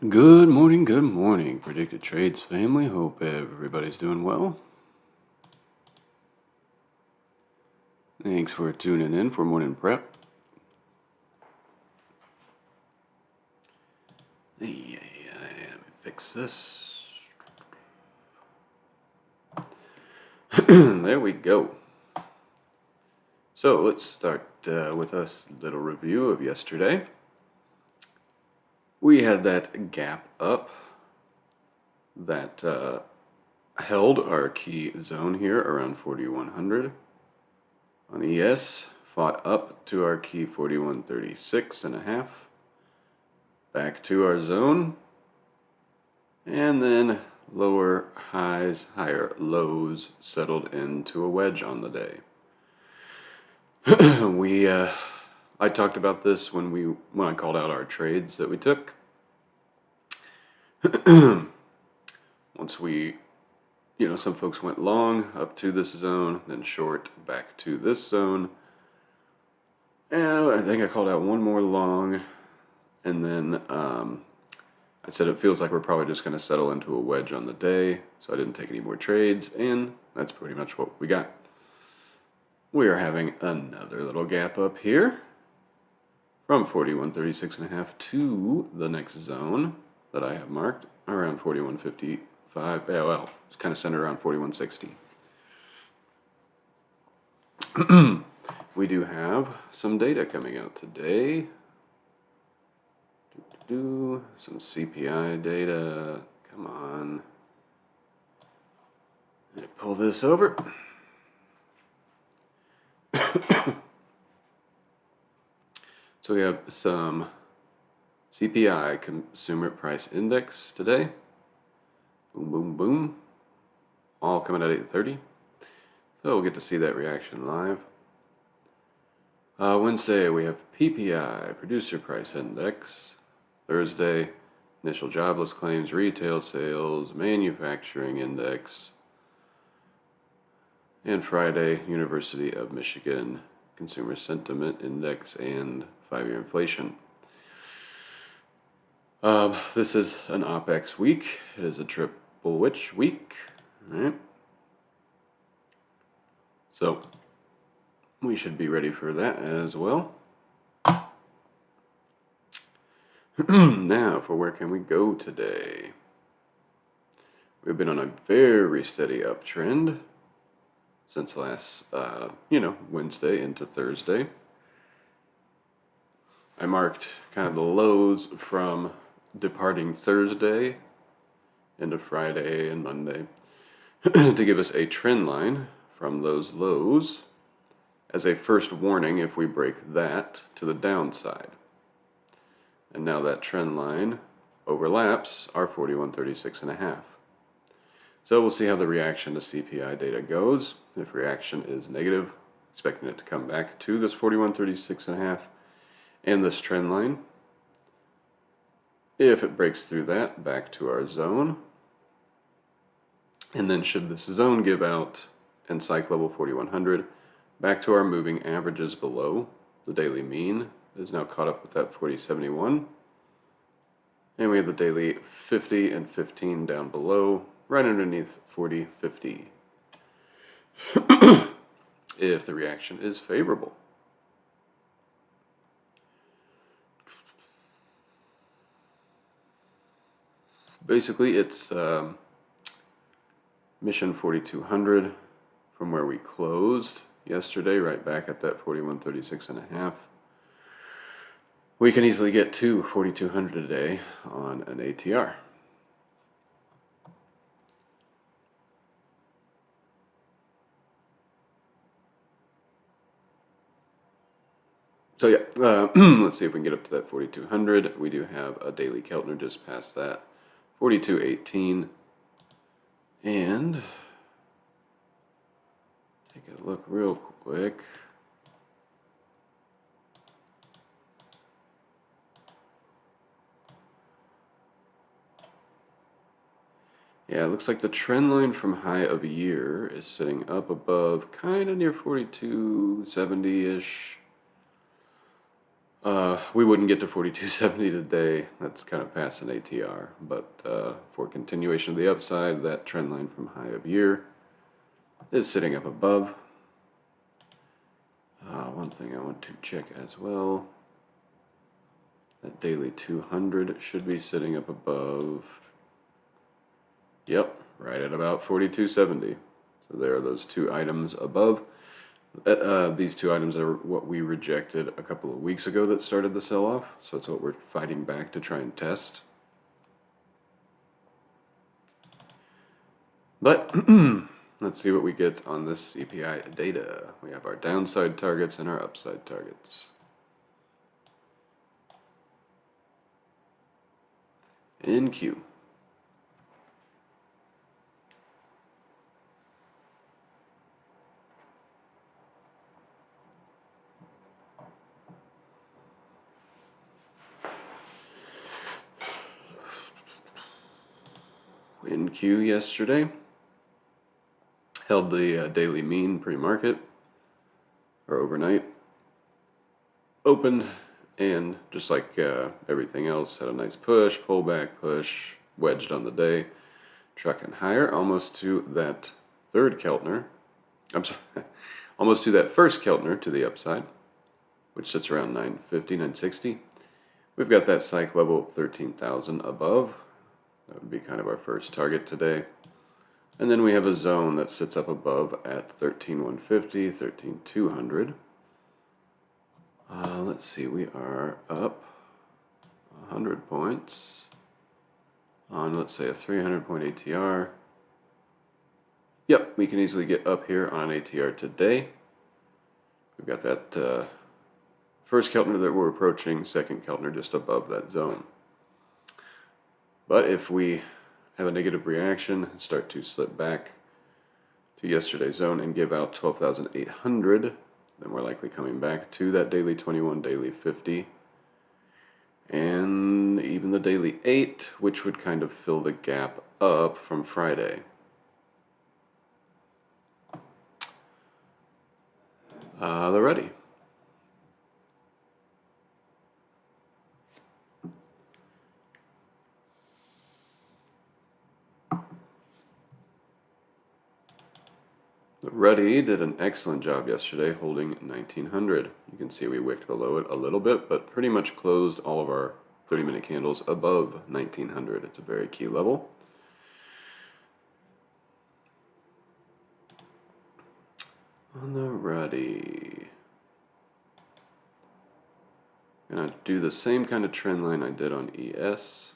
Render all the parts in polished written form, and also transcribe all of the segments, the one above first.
Good morning, Predicted Trades family. Hope everybody's doing well. Thanks for tuning in for morning prep. Let me fix this. There we go. So let's start with a little review of yesterday. We had that gap up that held our key zone here around 4,100. On ES, fought up to our key 4136.5, back to our zone, and then lower highs, higher lows settled into a wedge on the day. I talked about this when I called out our trades that we took. Once some folks went long up to this zone, then short back to this zone. And I think I called out one more long, and then I said it feels like we're probably just going to settle into a wedge on the day, so I didn't take any more trades, and that's pretty much what we got. We are having another little gap up here from 4136.5 to the next zone that I have marked around 4155. Yeah, well, it's kind of centered around 4160. We do have some data coming out today. Some CPI data. Come on. Let me pull this over. So we have some CPI, Consumer Price Index, today. Boom, boom, boom. All coming at 8:30. So we'll get to see that reaction live. Wednesday we have PPI, Producer Price Index. Thursday, Initial Jobless Claims, Retail Sales, Manufacturing Index. And Friday, University of Michigan Consumer Sentiment Index and 5-year inflation. This is an OPEX week. It is a triple witch week. All right. So we should be ready for that as well. Now, for where can we go today? We've been on a very steady uptrend since last, Wednesday into Thursday. I marked kind of the lows from departing Thursday into Friday and Monday to give us a trend line from those lows as a first warning if we break that to the downside. And now that trend line overlaps our 4136.5. So we'll see how the reaction to CPI data goes. If reaction is negative, expecting it to come back to this 4136.5 and this trend line. If it breaks through that, back to our zone. And then should this zone give out and psych level 4100, back to our moving averages below. The daily mean is now caught up with that 4071. And we have the daily 50 and 15 down below, right underneath 4050. If the reaction is favorable. Basically, it's mission 4200 from where we closed yesterday, right back at that 4136.5. We can easily get to 4200 a day on an ATR. So yeah, let's see if we can get up to that 4200. We do have a daily Keltner just past that, 4218. And take a look real quick. Yeah, it looks like the trend line from high of a year is sitting up above, kind of near 4270-ish. We wouldn't get to 42.70 today. That's kind of past an ATR. But for continuation of the upside, that trend line from high of year is sitting up above. One thing I want to check as well, that daily 200 should be sitting up above. Yep, right at about 42.70. So there are those two items above. These two items are what we rejected a couple of weeks ago that started the sell-off. So that's what we're fighting back to try and test. But let's see what we get on this CPI data. We have our downside targets and our upside targets. In Q. In Q yesterday, held the daily mean pre-market, or overnight, opened, and just like everything else, had a nice push, pullback, push, wedged on the day, trucking higher, almost to that third Keltner. I'm sorry, almost to that first Keltner to the upside, which sits around 950, 960. We've got that psych level of 13,000 above. That would be kind of our first target today. And then we have a zone that sits up above at 13,150, 13,200. Let's see, we are up 100 points on, let's say, a 300-point ATR. Yep, we can easily get up here on an ATR today. We've got that first Keltner that we're approaching, second Keltner just above that zone. But if we have a negative reaction and start to slip back to yesterday's zone and give out 12,800, then we're likely coming back to that daily 21, daily 50, and even the daily 8, which would kind of fill the gap up from Friday. They're ready. Ready did an excellent job yesterday holding 1900. You can see we wicked below it a little bit, but pretty much closed all of our 30-minute candles above 1900. It's a very key level. On the ready, I'm going to do the same kind of trend line I did on ES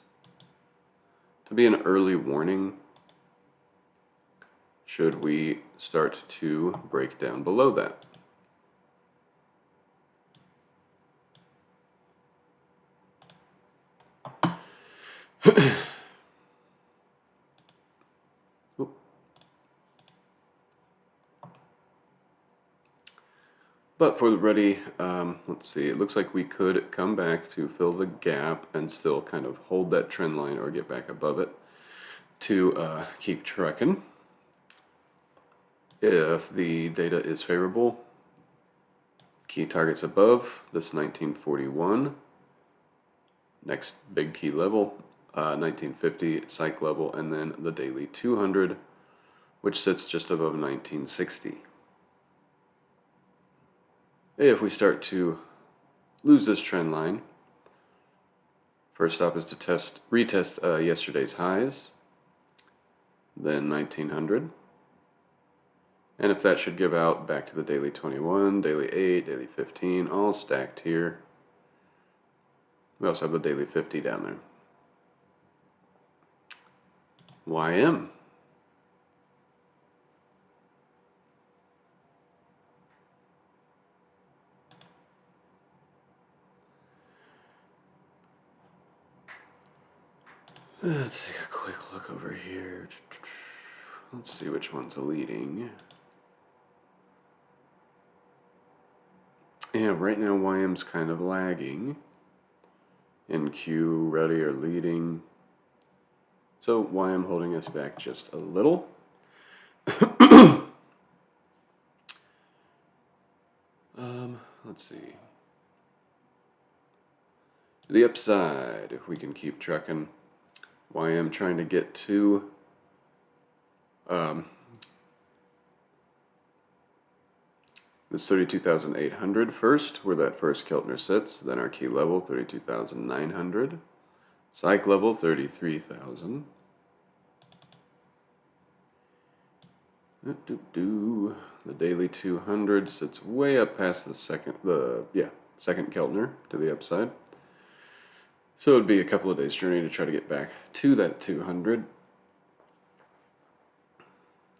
to be an early warning should we start to break down below that. But for the ready, let's see, it looks like we could come back to fill the gap and still kind of hold that trend line or get back above it to keep trucking. If the data is favorable, key targets above this 1941, next big key level, 1950 psych level, and then the daily 200, which sits just above 1960. If we start to lose this trend line, first stop is to retest yesterday's highs, then 1900. And if that should give out back to the daily 21, daily 8, daily 15, all stacked here. We also have the daily 50 down there. YM. Let's take a quick look over here. Let's see which one's leading. Yeah, right now YM's kind of lagging. NQ, ready, are leading. So YM holding us back just a little. Let's see. The upside, if we can keep trucking. YM trying to get to this 32,800 first, where that first Keltner sits. Then our key level, 32,900. Psych level, 33,000. The daily 200 sits way up past the second Keltner to the upside. So it'd be a couple of days journey to try to get back to that 200.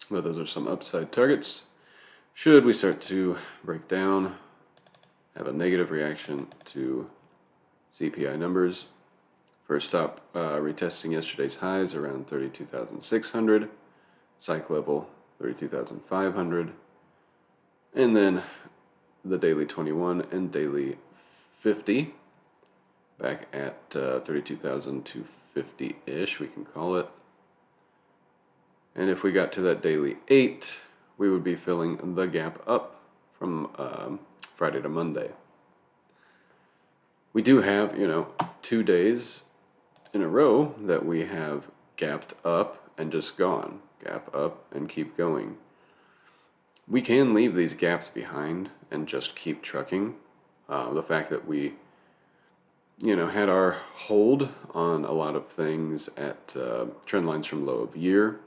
But those are some upside targets. Should we start to break down, have a negative reaction to CPI numbers. First up, retesting yesterday's highs around 32,600. Psych level 32,500. And then the daily 21 and daily 50 back at 32,250-ish, we can call it. And if we got to that daily 8, we would be filling the gap up from Friday to Monday. We do have, 2 days in a row that we have gapped up and just gone. Gap up and keep going. We can leave these gaps behind and just keep trucking. The fact that we, had our hold on a lot of things at trend lines from low of year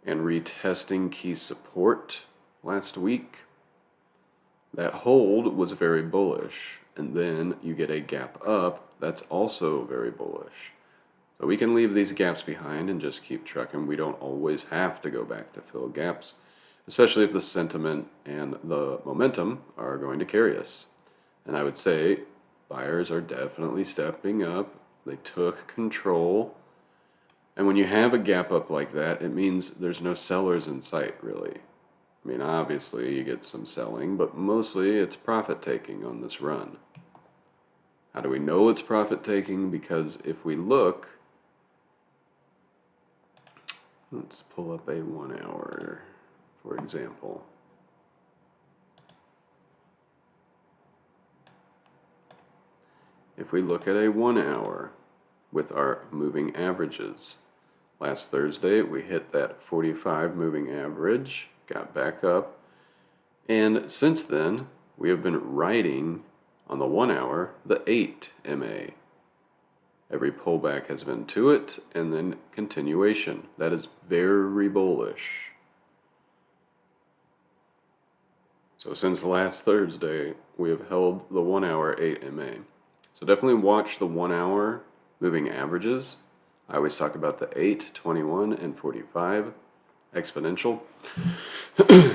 and retesting key support last week, that hold was very bullish. And then you get a gap up that's also very bullish. So we can leave these gaps behind and just keep trucking. We don't always have to go back to fill gaps, especially if the sentiment and the momentum are going to carry us. And I would say buyers are definitely stepping up. They took control. And when you have a gap up like that, it means there's no sellers in sight, really. I mean, obviously you get some selling, but mostly it's profit taking on this run. How do we know it's profit taking? Because if we look, let's pull up a 1 hour, for example. If we look at a 1 hour with our moving averages, last Thursday we hit that 45 moving average, got back up, and since then we have been riding on the 1 hour the 8 MA. Every pullback has been to it, and then continuation. That is very bullish. So since last Thursday, we have held the 1 hour 8 MA. So definitely watch the 1 hour moving averages. I always talk about the 8, 21, and 45 exponential.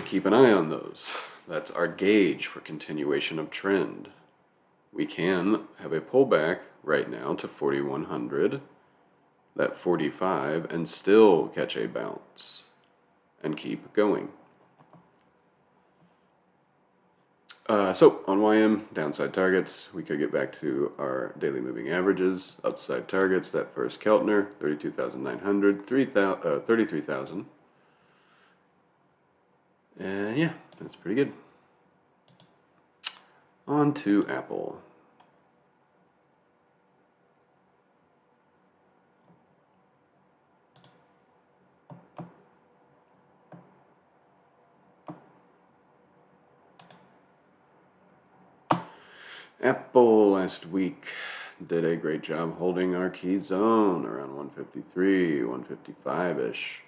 Keep an eye on those. That's our gauge for continuation of trend. We can have a pullback right now to 4,100, that 45, and still catch a bounce and keep going. So on YM, downside targets, we could get back to our daily moving averages. Upside targets, that first Keltner, 32,900, 33,000. And yeah, that's pretty good. On to Apple. Apple last week did a great job holding our key zone around 153, 155-ish.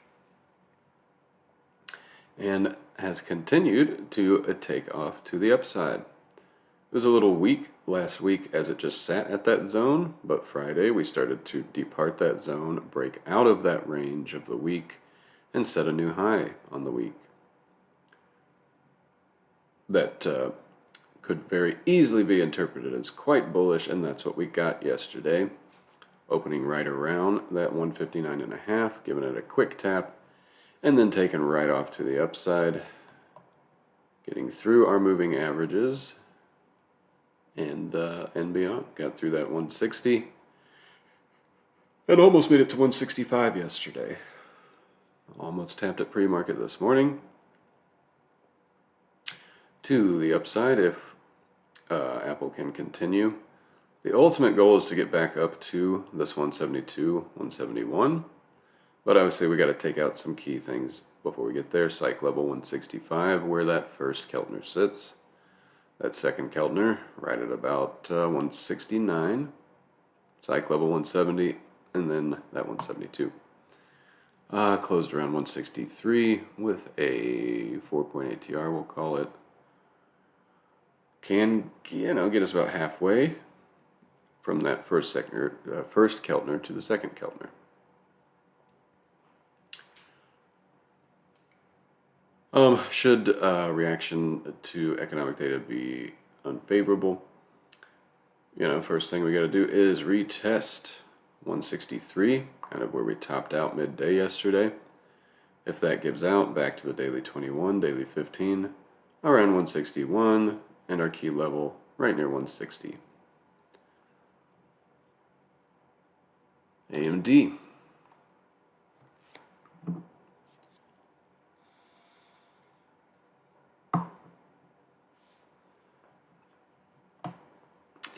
And has continued to take off to the upside. It was a little weak last week as it just sat at that zone, but Friday we started to depart that zone, break out of that range of the week, and set a new high on the week. That could very easily be interpreted as quite bullish, and that's what we got yesterday. Opening right around that 159.5, giving it a quick tap, and then taking right off to the upside, getting through our moving averages and beyond. Got through that 160 and almost made it to 165 yesterday. Almost tapped at pre-market this morning. To the upside if Apple can continue. The ultimate goal is to get back up to this 172, 171. But obviously we got to take out some key things before we get there. Psych level 165, where that first Keltner sits. That second Keltner right at about 169. Psych level 170, and then that 172. Closed around 163 with a 4-point ATR, we'll call it. Can, get us about halfway from that first Keltner to the second Keltner. Should reaction to economic data be unfavorable, first thing we got to do is retest 163, kind of where we topped out midday yesterday. If that gives out, back to the daily 21, daily 15, around 161, and our key level right near 160. AMD.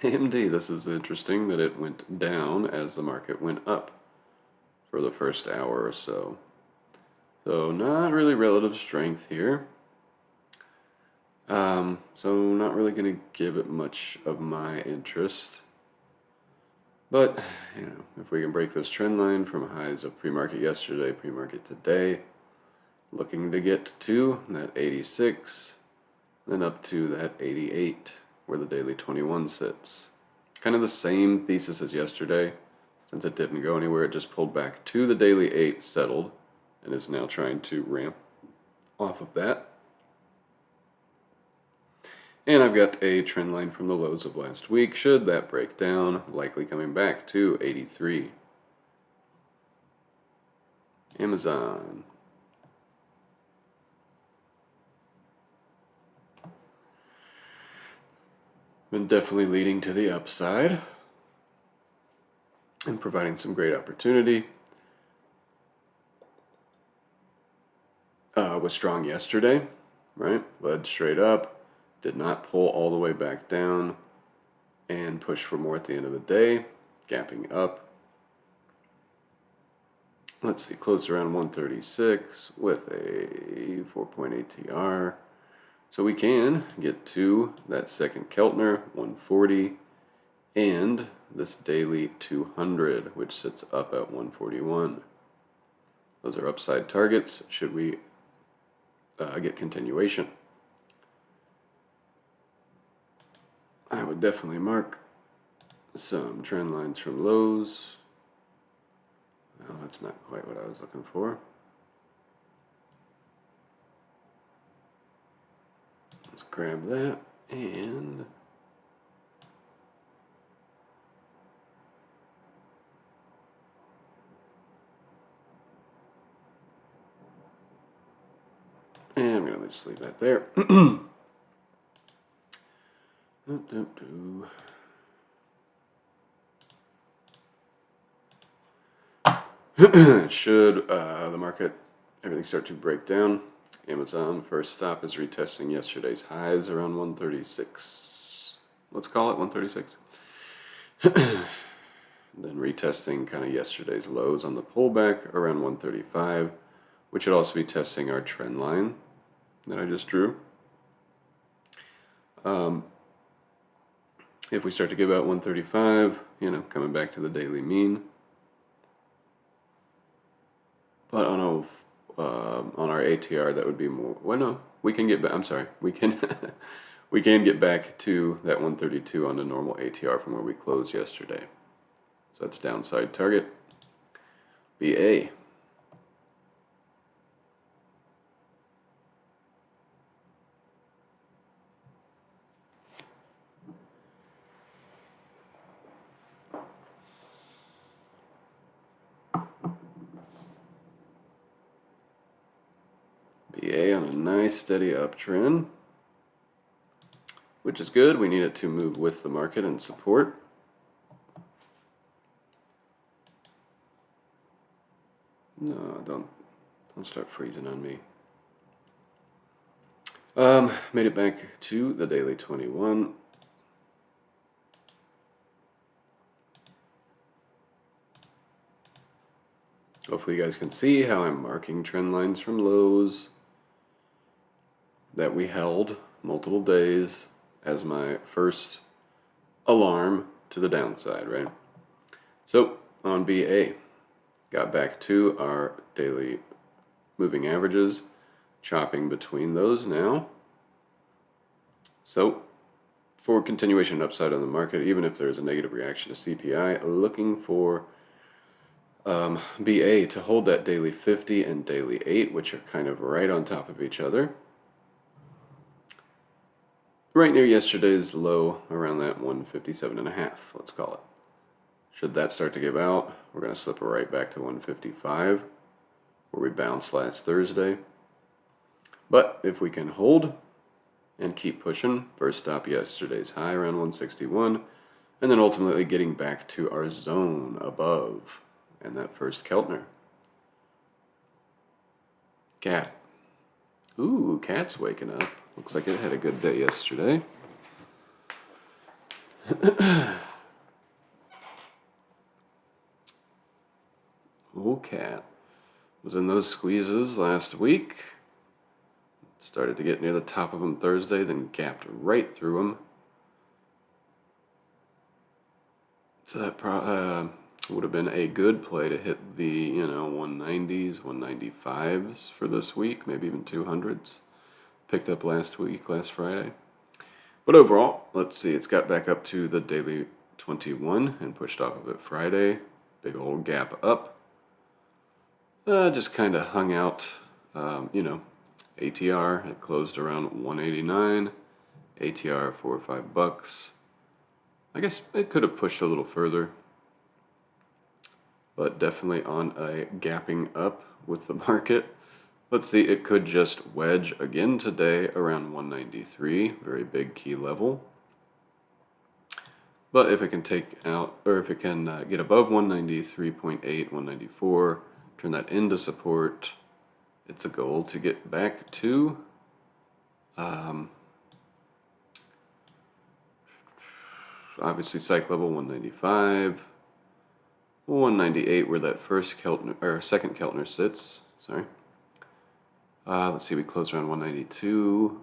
AMD, this is interesting that it went down as the market went up for the first hour or so. So not really relative strength here. So not really going to give it much of my interest. But, if we can break this trend line from highs of pre-market yesterday, pre-market today, looking to get to that 86, then up to that 88, where the daily 21 sits. Kind of the same thesis as yesterday. Since it didn't go anywhere, it just pulled back to the daily 8, settled, and is now trying to ramp off of that. And I've got a trend line from the lows of last week. Should that break down, likely coming back to 83. Amazon. Been definitely leading to the upside and providing some great opportunity. Was strong yesterday, right? Led straight up. Did not pull all the way back down and push for more at the end of the day, gapping up. Let's see, closed around 136 with a 4-point ATR. So we can get to that second Keltner, 140, and this daily 200, which sits up at 141. Those are upside targets should we get continuation. I would definitely mark some trend lines from lows. Well, that's not quite what I was looking for. Let's grab that and I'm going to just leave that there. Should the market, everything start to break down, Amazon first stop is retesting yesterday's highs around 136. Let's call it 136. Then retesting kind of yesterday's lows on the pullback around 135, which should also be testing our trend line that I just drew. If we start to give out 135, coming back to the daily mean. But on our ATR, that would be more. Well, no, we can get back. I'm sorry, we can we can get back to that 132 on the normal ATR from where we closed yesterday. So that's downside target. BA. BA on a nice steady uptrend, which is good. We need it to move with the market and support. No, don't start freezing on me. Made it back to the daily 21. Hopefully you guys can see how I'm marking trend lines from lows that we held multiple days as my first alarm to the downside, right? So on BA, got back to our daily moving averages, chopping between those now. So for continuation upside on the market, even if there's a negative reaction to CPI, looking for BA to hold that daily 50 and daily 8, which are kind of right on top of each other. Right near yesterday's low, around that 157.5, let's call it. Should that start to give out, we're going to slip right back to 155, where we bounced last Thursday. But if we can hold and keep pushing, first stop yesterday's high around 161, and then ultimately getting back to our zone above, and that first Keltner. Cat. Ooh, cat's waking up. Looks like it had a good day yesterday. Oh, cat. Was in those squeezes last week. Started to get near the top of them Thursday, then gapped right through them. So that would have been a good play to hit the, 190s, 195s for this week, maybe even 200s. Picked up last Friday. But overall, let's see, it's got back up to the daily 21 and pushed off of it Friday. Big old gap up. Just kind of hung out, ATR, it closed around 189. ATR, $4 or $5. I guess it could have pushed a little further, but definitely on a gapping up with the market. Let's see, it could just wedge again today around 193, very big key level. But if it can take out, or if it can get above 193.8, 194, turn that into support, it's a goal to get back to obviously psych level 195, 198 where that first Keltner, or second Keltner sits, sorry. Let's see, we closed around 192.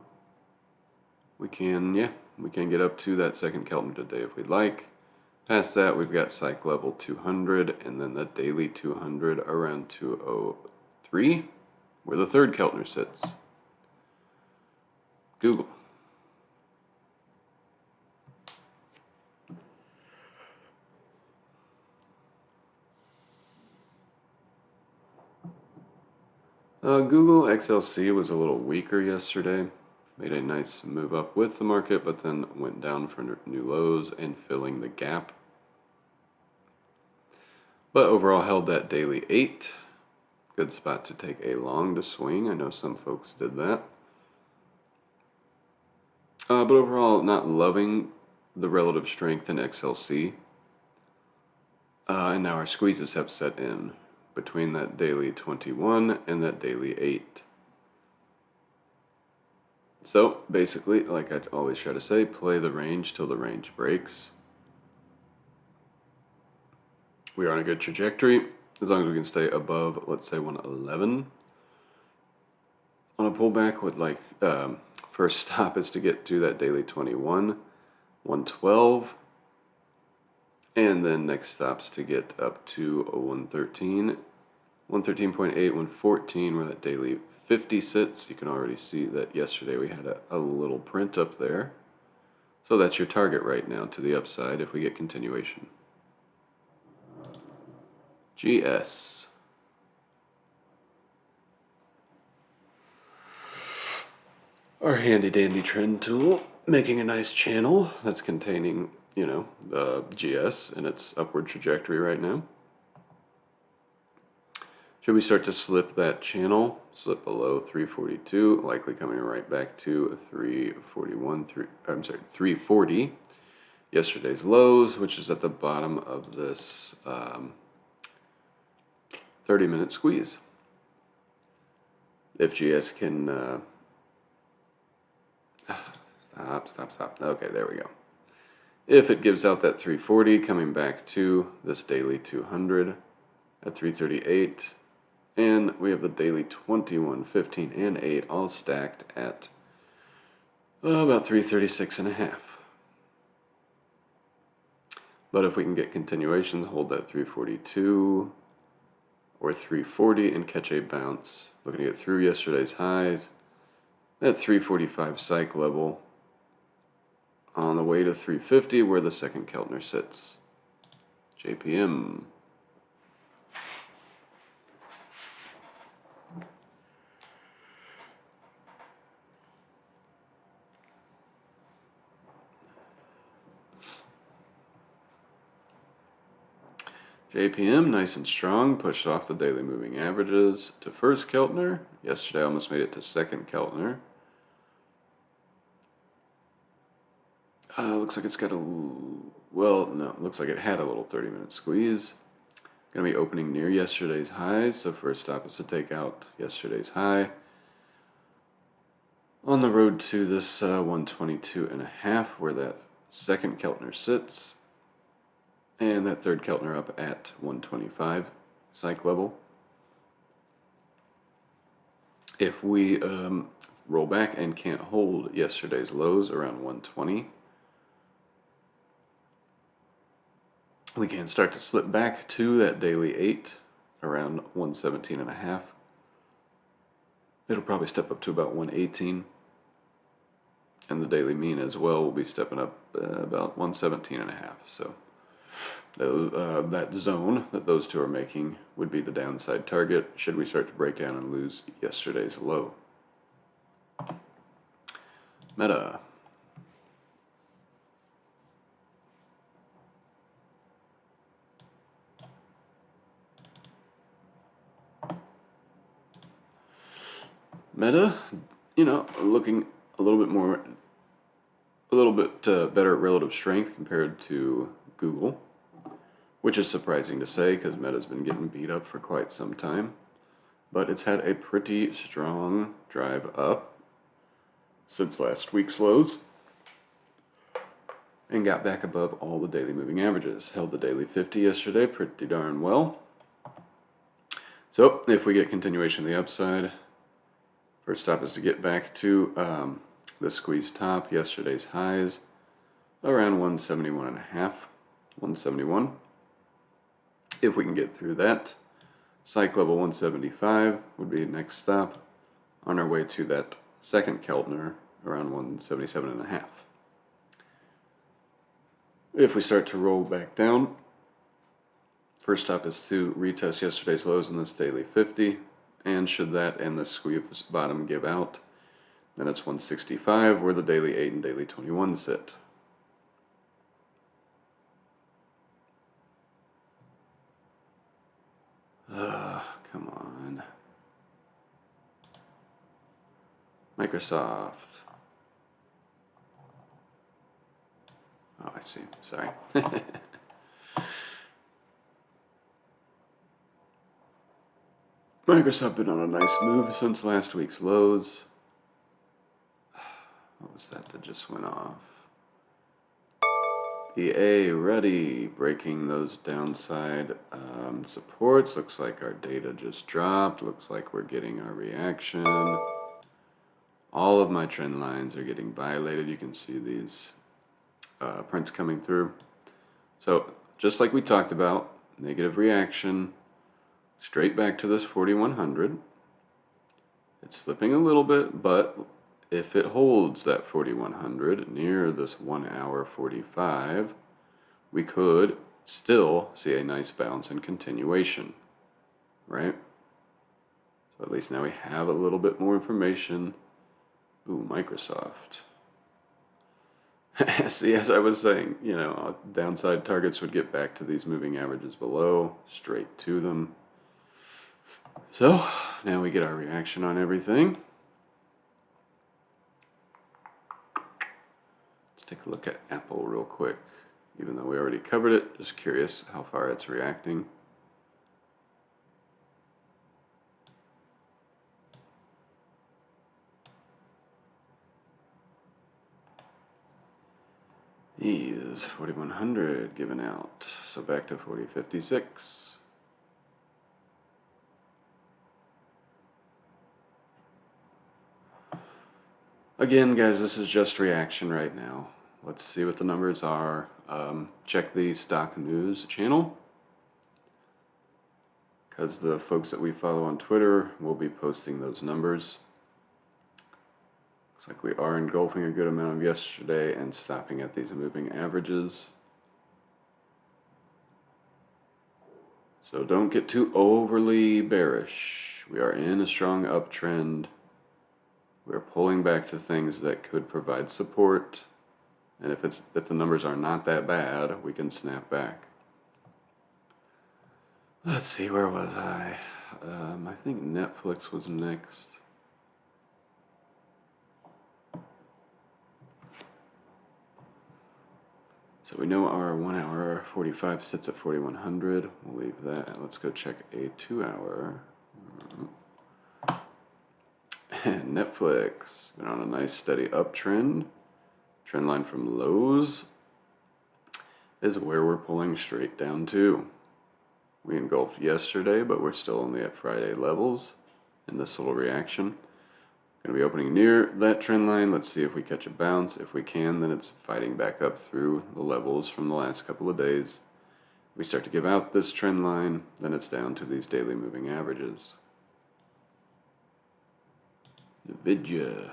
We can get up to that second Keltner today if we'd like. Past that, we've got psych level 200, and then the daily 200 around 203, where the third Keltner sits. Google. Google XLC was a little weaker yesterday. Made a nice move up with the market, but then went down for new lows and filling the gap. But overall held that daily 8. Good spot to take a long to swing. I know some folks did that. But overall, not loving the relative strength in XLC. And now our squeezes have set in between that daily 21 and that daily 8. So basically, like I always try to say, play the range till the range breaks. We are on a good trajectory as long as we can stay above, let's say, 111. On a pullback, with first stop is to get to that daily 21, 112. And then next stops to get up to a 113, 113.8, 114, where that daily 50 sits. You can already see that yesterday we had a little print up there. So that's your target right now to the upside if we get continuation. GS. Our handy dandy trend tool, making a nice channel that's containing, the GS in its upward trajectory right now. Should we start to slip that channel, slip below 342, likely coming right back to 340. Yesterday's lows, which is at the bottom of this 30-minute squeeze. If GS can stop. Okay, there we go. If it gives out that 340, coming back to this daily 200 at 338. And we have the daily 21, 15, and 8 all stacked at about 336 and a half. But if we can get continuations, hold that 342 or 340 and catch a bounce, looking to get through yesterday's highs, that 345 psych level on the way to 350 where the second Keltner sits. JPM. JPM, nice and strong, pushed off the daily moving averages to first Keltner. Yesterday almost made it to second Keltner. Looks like it's got a, well, no, it looks like it had a little 30-minute squeeze. Going to be opening near yesterday's highs, so first stop is to take out yesterday's high. On the road to this 122 and a half, where that second Keltner sits. And that third Keltner up at 125 psych level. If we roll back and can't hold yesterday's lows around 120, we can start to slip back to that daily 8 around 117 and a half. It'll probably step up to about 118. And the daily mean as well will be stepping up about 117 and a half. So that zone that those two are making would be the downside target should we start to break down and lose yesterday's low. Meta. Meta, looking a little bit better at relative strength compared to Google, which is surprising to say because Meta's been getting beat up for quite some time. But it's had a pretty strong drive up since last week's lows and got back above all the daily moving averages. Held the daily 50 yesterday pretty darn well. So if we get continuation of the upside, first stop is to get back to the squeeze top, yesterday's highs, around 171 and a half, 171. If we can get through that, psych level 175 would be next stop on our way to that second Keltner around 177 and a half. If we start to roll back down, first stop is to retest yesterday's lows in this daily 50, and should that and the squeeze bottom give out, then it's 165 where the daily 8 and daily 21 sit. Come on. Microsoft. Oh, I see. Sorry. Microsoft been on a nice move since last week's lows. What was that just went off? EA ready, breaking those downside supports. Looks like our data just dropped. Looks like we're getting our reaction. All of my trend lines are getting violated. You can see these prints coming through. So just like we talked about, negative reaction, straight back to this 4100. It's slipping a little bit, but if it holds that 4100 near this 1 hour 45, we could still see a nice bounce and continuation, right? So at least now we have a little bit more information. Ooh, Microsoft. See, as I was saying, downside targets would get back to these moving averages below, straight to them. So now we get our reaction on everything. Let's take a look at Apple real quick. Even though we already covered it, just curious how far it's reacting. Is 4100 given out. So back to 4056. Again, guys, this is just reaction right now. Let's see what the numbers are. Check the stock news channel, because the folks that we follow on Twitter will be posting those numbers. Looks like we are engulfing a good amount of yesterday and stopping at these moving averages. So don't get too overly bearish. We are in a strong uptrend. We're pulling back to things that could provide support. And if the numbers are not that bad, we can snap back. Let's see, where was I? I think Netflix was next. So we know our 1 hour 45 sits at 4100. We'll leave that. Let's go check a 2 hour. And Netflix been on a nice steady uptrend. Trend line from lows is where we're pulling straight down to. We engulfed yesterday, but we're still only at Friday levels in this little reaction. Going to be opening near that trend line. Let's see if we catch a bounce. If we can, then it's fighting back up through the levels from the last couple of days. If we start to give out this trend line, then it's down to these daily moving averages. NVIDIA.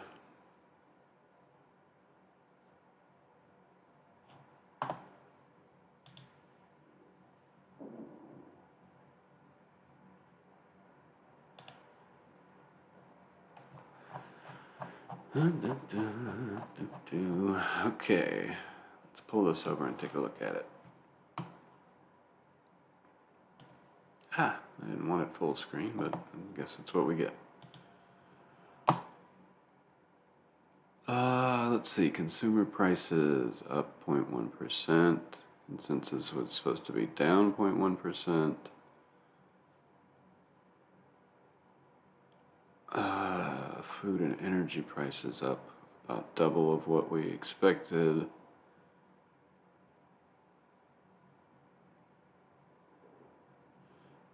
Okay, let's pull this over and take a look at it. I didn't want it full screen, but I guess that's what we get. Let's see, consumer prices up 0.1%. Consensus was supposed to be down 0.1%. Food and energy prices up about double of what we expected.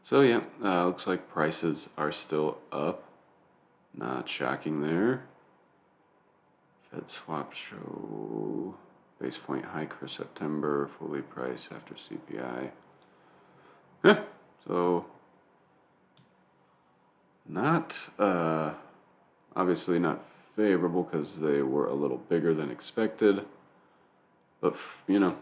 So yeah, looks like prices are still up. Not shocking there. Fed swap show base point hike for September, fully priced after CPI. Yeah, so not obviously not favorable because they were a little bigger than expected. But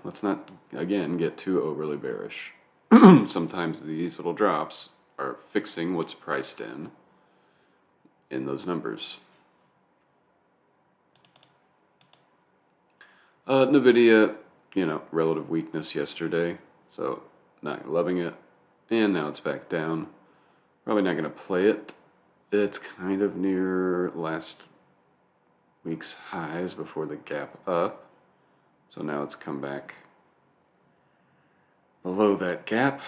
let's not again get too overly bearish. Sometimes these little drops are fixing what's priced in those numbers. NVIDIA, relative weakness yesterday, so not loving it. And now it's back down. Probably not going to play it. It's kind of near last week's highs before the gap up. So now it's come back below that gap.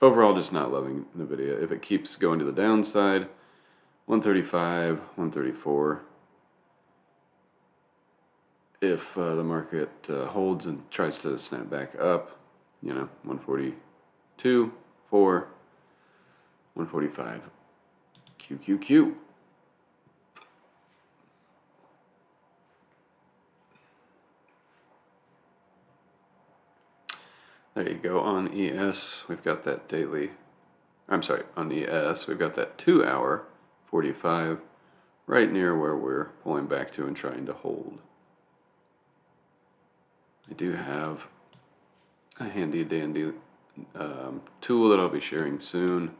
Overall, just not loving NVIDIA. If it keeps going to the downside, 135, 134. If the market holds and tries to snap back up, 142, 4, 145, QQQ. There you go. On ES, we've got that daily, on ES, we've got that 2 hour 45 right near where we're pulling back to and trying to hold. I do have a handy dandy tool that I'll be sharing soon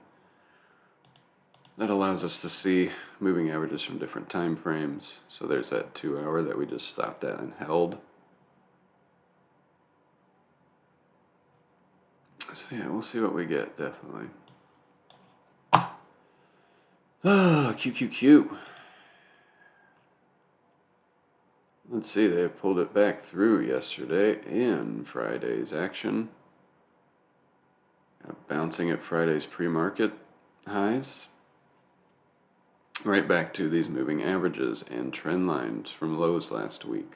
that allows us to see moving averages from different time frames. So there's that 2 hour that we just stopped at and held. So yeah, we'll see what we get, definitely. QQQ. Let's see, they pulled it back through yesterday and Friday's action. Bouncing at Friday's pre-market highs. Right back to these moving averages and trend lines from lows last week.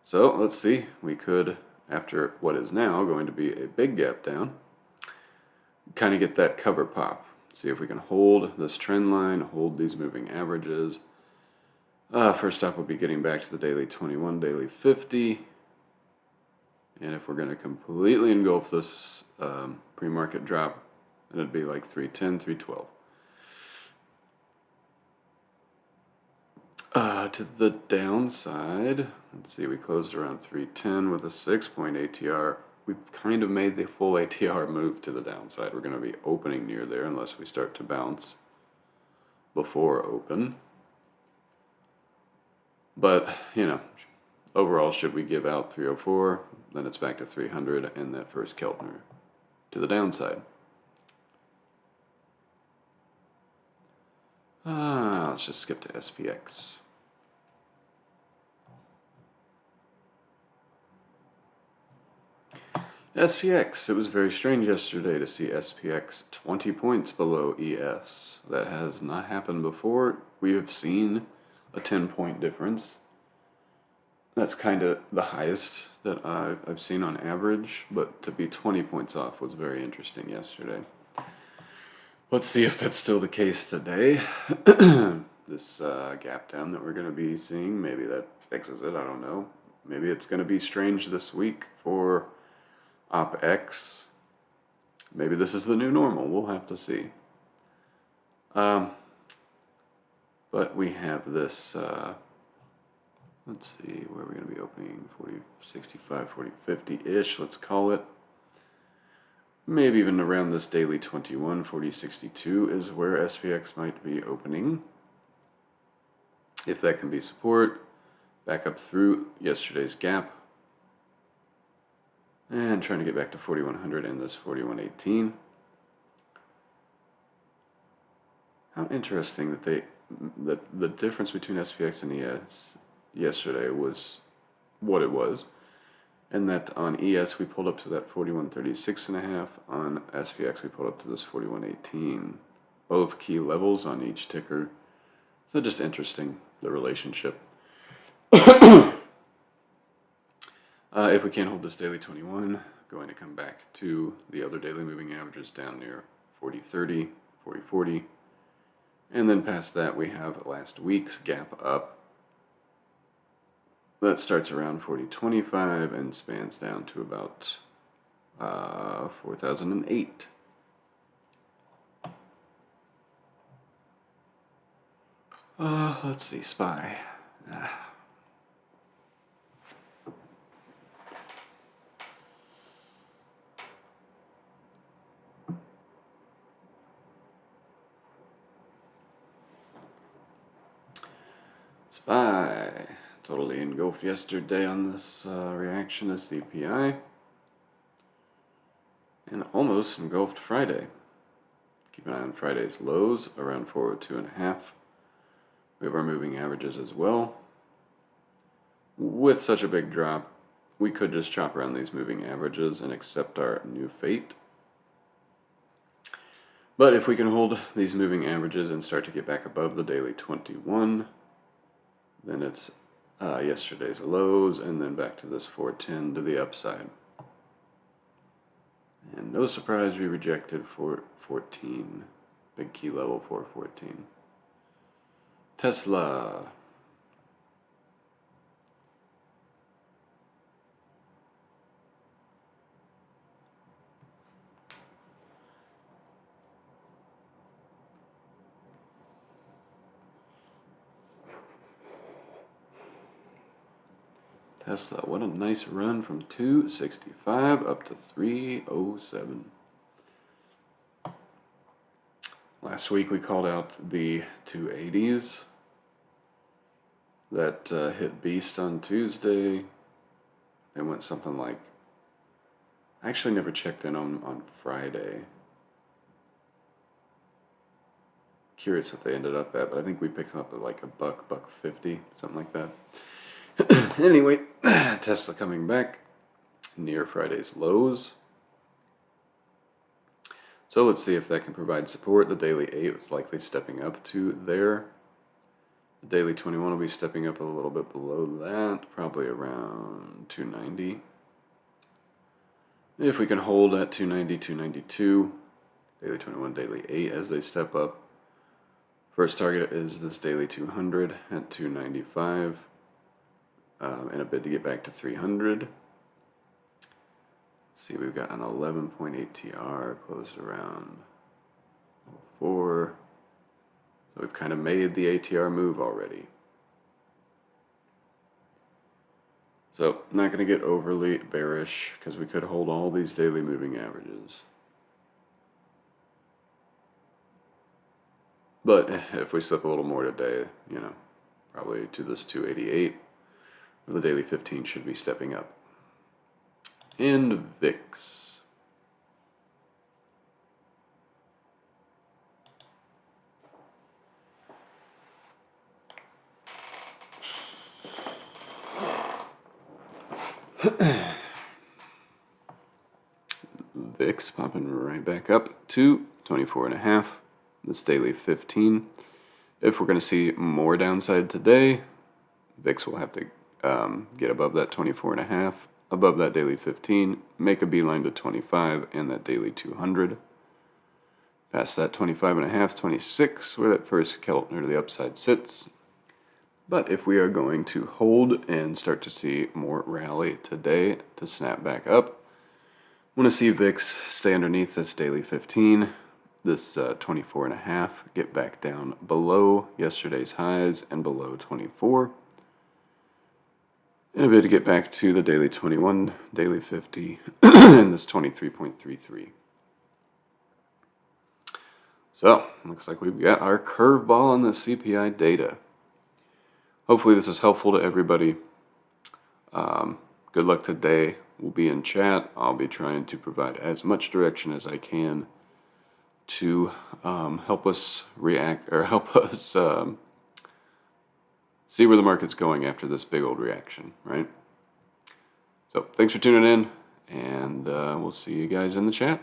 So let's see, we could, after what is now going to be a big gap down, kind of get that cover pop. See if we can hold this trend line, hold these moving averages, First up, we'll be getting back to the daily 21, daily 50. And if we're going to completely engulf this pre-market drop, then it'd be like 310, 312. To the downside, let's see, we closed around 310 with a 6-point ATR. We've kind of made the full ATR move to the downside. We're going to be opening near there unless we start to bounce before open. But, overall, should we give out 304, then it's back to 300 and that first Keltner to the downside. Let's just skip to SPX. SPX, it was very strange yesterday to see SPX 20 points below ES. That has not happened before. We have seen a 10-point difference. That's kind of the highest that I've seen on average, but to be 20 points off was very interesting yesterday. Let's see if that's still the case today. This gap down that we're going to be seeing, maybe that fixes it, I don't know. Maybe it's going to be strange this week for OpX. Maybe this is the new normal, we'll have to see. But we have this, let's see, where we're going to be opening, 40, 65, 40, 50-ish, let's call it. Maybe even around this daily 21, 40, 62 is where SPX might be opening. If that can be support, back up through yesterday's gap. And trying to get back to 4100 and this 4118. How interesting that the difference between SPX and ES yesterday was what it was. And that on ES we pulled up to that 4136.5. On SPX we pulled up to this 4118. Both key levels on each ticker. So just interesting, the relationship. If we can't hold this daily 21, going to come back to the other daily moving averages down near 4030, 4040. And then past that we have last week's gap up. That starts around 4025 and spans down to about 4008. Let's see, SPY. SPY. Totally engulfed yesterday on this reaction to CPI. And almost engulfed Friday. Keep an eye on Friday's lows around 402.5. We have our moving averages as well. With such a big drop, we could just chop around these moving averages and accept our new fate. But if we can hold these moving averages and start to get back above the daily 21, then it's yesterday's lows and then back to this 410 to the upside. And no surprise we rejected 414, big key level 414. Tesla. Tesla, what a nice run from 265 up to 307. Last week we called out the 280s that hit Beast on Tuesday. They went something like, I actually never checked in on Friday. Curious what they ended up at, but I think we picked them up at like $1.50, something like that. Anyway, Tesla coming back near Friday's lows. So let's see if that can provide support. The daily 8 is likely stepping up to there. The daily 21 will be stepping up a little bit below that, probably around 290. If we can hold at 290, 292, daily 21, daily 8 as they step up, First target is this daily 200 at 295, in a bid to get back to 300. See, we've got an 11.8 TR closed around 4. So we've kind of made the ATR move already. So not going to get overly bearish because we could hold all these daily moving averages. But if we slip a little more today, probably to this 288, the daily 15 should be stepping up. And VIX. VIX popping right back up to 24.5. This daily 15. If we're going to see more downside today, VIX will have to get above that 24.5, above that daily 15, make a beeline to 25 and that daily 200. Past that 25.5, 26, where that first Keltner to the upside sits. But if we are going to hold and start to see more rally today to snap back up, I want to see VIX stay underneath this daily 15, this 24.5, get back down below yesterday's highs and below 24. And a bit to get back to the daily 21, daily 50, and this 23.33. So, looks like we've got our curveball on the CPI data. Hopefully this is helpful to everybody. Good luck today. We'll be in chat. I'll be trying to provide as much direction as I can to help us react, or help us see where the market's going after this big old reaction, right? So thanks for tuning in, and we'll see you guys in the chat.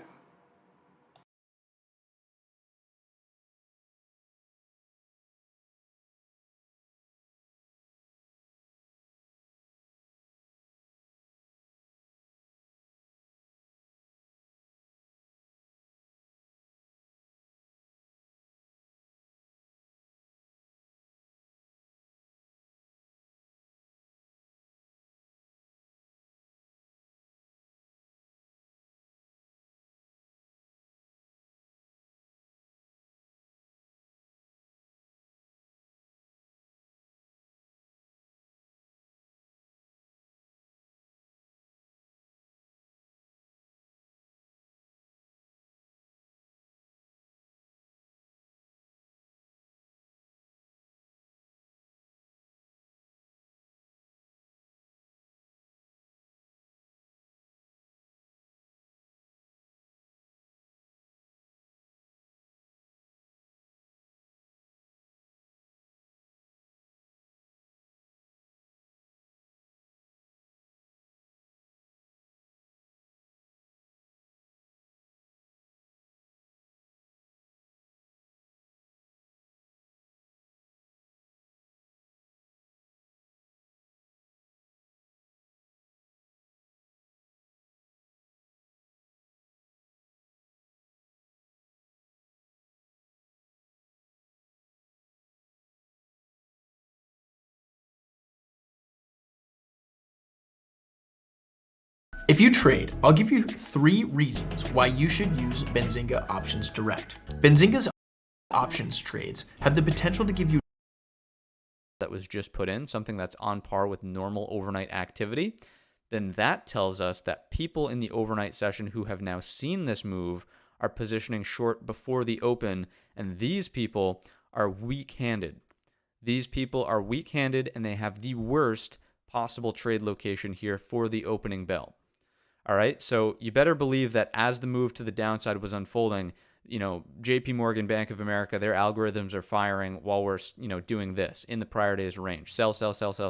If you trade, I'll give you 3 reasons why you should use Benzinga Options Direct. Benzinga's options trades have the potential to give you that was just put in, something that's on par with normal overnight activity, then that tells us that people in the overnight session who have now seen this move are positioning short before the open, and these people are weak-handed. These people are weak-handed, and they have the worst possible trade location here for the opening bell. All right, so you better believe that as the move to the downside was unfolding, JP Morgan, Bank of America, their algorithms are firing while we're, doing this in the prior day's range. Sell, sell, sell, sell,